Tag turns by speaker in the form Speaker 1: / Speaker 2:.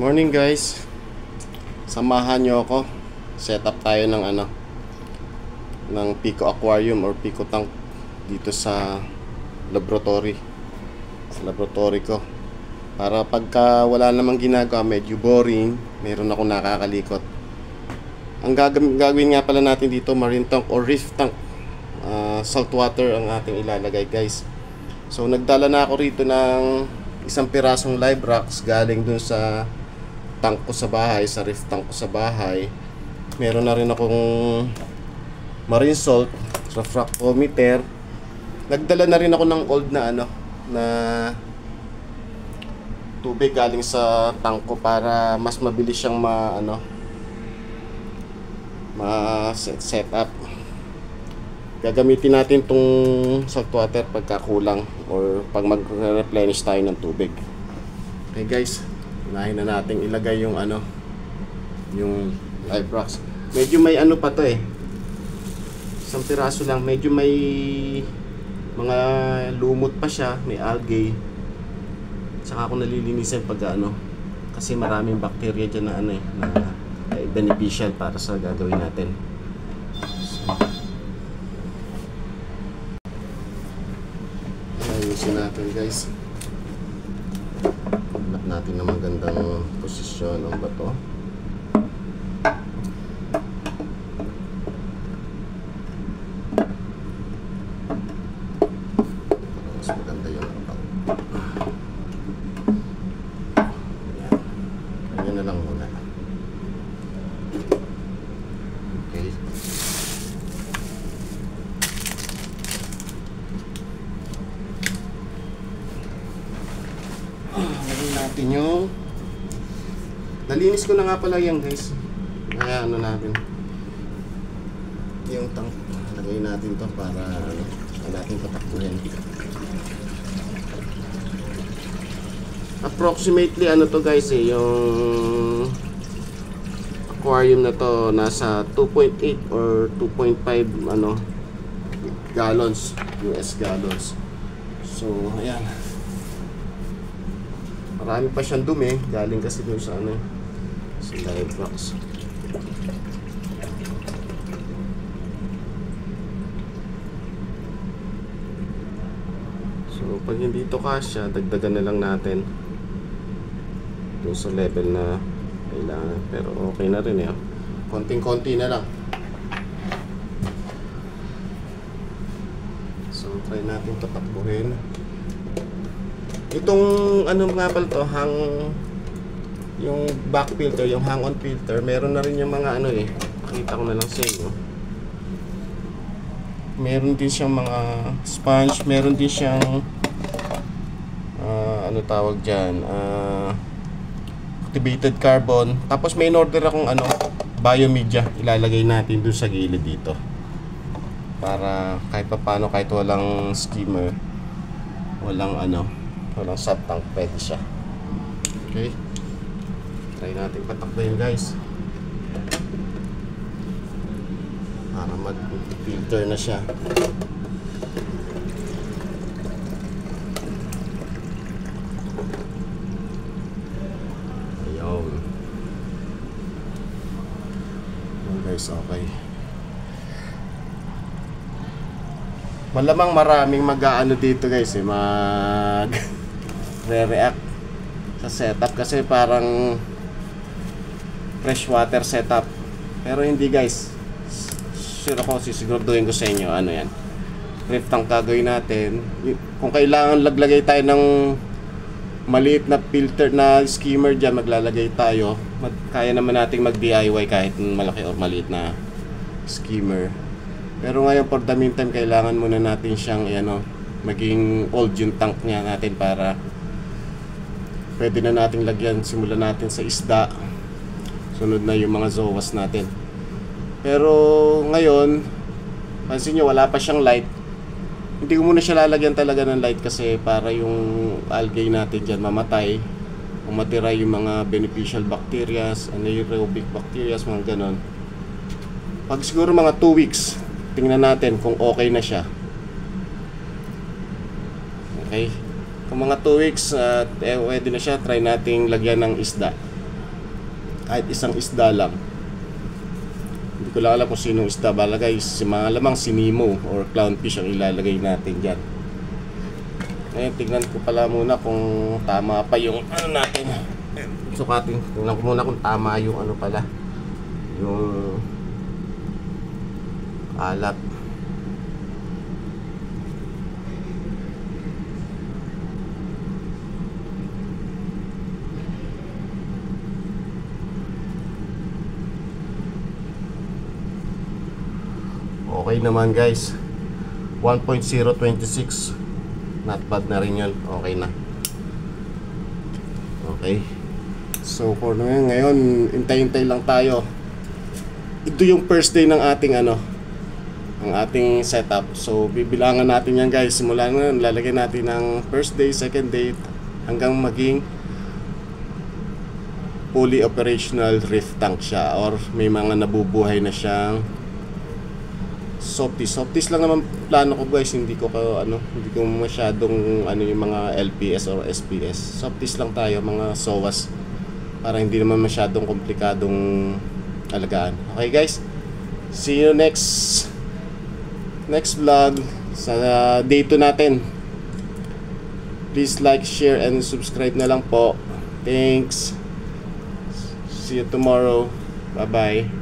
Speaker 1: Morning guys. Samahan nyo ako. Set up tayo ng ng Pico Aquarium or Pico Tank dito sa laboratory. Sa laboratory ko. Para pagka wala namang ginagawa, medyo boring, meron ako nakakalikot. Ang gagawin nga pala natin dito, marine tank or reef tank. Saltwater ang ating ilalagay guys. So nagdala na ako rito ng isang pirasong live rocks galing dun sa tank ko sa bahay, sa reef tank ko sa bahay. Meron na rin akong marine salt, refractometer. Nagdala na rin ako ng old na na tubig galing sa tank ko para mas mabilis siyang set up. Gagamitin natin tong saltwater pagka kulang or pag mag-replenish tayo ng tubig. Okay guys, unahin na natin ilagay yung yung live rocks. Medyo may pa to isang piraso lang, medyo may mga lumot pa siya, may algae. Saka ako nalilinisan pag kasi maraming bacteria dyan na na beneficial para sa gagawin natin. Ayusin natin guys. Hanap natin ng magandang posisyon ng bato. Mas maganda yung Ganyan na lang muna. Okay. Lagyan natin yung nalinis ko na nga pala yan guys. Kaya natin yung tank. Lagay natin to para natin patakbuhin. Approximately to guys yung aquarium na to nasa 2.8 or 2.5 gallons, US gallons. So ayan, marami pa siyang dumi galing kasi dun sa sa live rocks. So pag hindi to kasya, dagdagan na lang natin dun sa level na kailangan, pero okay na rin konting-konti na lang. So try natin tatakbuhin itong nga pala to, yung back filter, yung hang-on filter. Meron na rin yung mga pakita ko na lang sa inyo. Meron din siyang mga sponge, meron din siyang tawag dyan, activated carbon. Tapos may in-order akong biomedia, ilalagay natin dun sa gilid dito para kahit paano, kahit walang skimmer, walang sub tank, pwede siya. Okay, try natin patakbuhin guys para mag-filter na siya. Ayun guys, okay. Malamang maraming dito guys mag re-react sa setup kasi parang freshwater setup, pero hindi guys. Sure ako, sisiguraduhin ko sa inyo yan, reef tank gagawin natin. Kung kailangan laglagay tayo ng maliit na filter na skimmer dyan, maglalagay tayo. Kaya naman nating mag DIY kahit malaki o maliit na skimmer. Pero ngayon, for the meantime, kailangan muna natin siyang maging old yung tank niya natin para pwede na nating lagyan. Simulan natin sa isda, sunod na yung mga zoas natin. Pero ngayon, pansin nyo, wala pa siyang light. Hindi ko muna siya lalagyan talaga ng light kasi para yung algae natin dyan mamatay, matira yung mga beneficial bacteria, anaerobic bacteria, mga ganon. Pag siguro mga 2 weeks, tingnan natin kung okay na siya. Okay, kung mga 2 weeks pwede na siya, try nating lagyan ng isda. kahit isang isda lang. Hindi ko lang alam kung sinong isda balagay. Si mga lamang si Nemo or clownfish ang ilalagay natin dyan. Ngayon tignan ko pala muna kung tama pa yung ano natin. Sukatin, tignan ko muna kung tama yung ano pala, yung alat. Okay naman guys, 1.026, not bad na rin yun. Okay na. Okay, so for ngayon hintay-hintay lang tayo. Ito yung first day ng ating ano, ang ating setup. So bibilangan natin yan guys. Simula na lalagay natin ng first day, second day, hanggang maging fully operational reef tank siya, or may mga nabubuhay na siyang softies lang naman plano ko guys. Hindi ko masyadong ano yung mga LPS or SPS. Softies lang tayo, mga SOAS, para hindi naman masyadong komplikadong alagaan. Okay guys, see you next vlog sa day 2 natin. Please like, share, and subscribe na lang po. Thanks. See you tomorrow. Bye bye.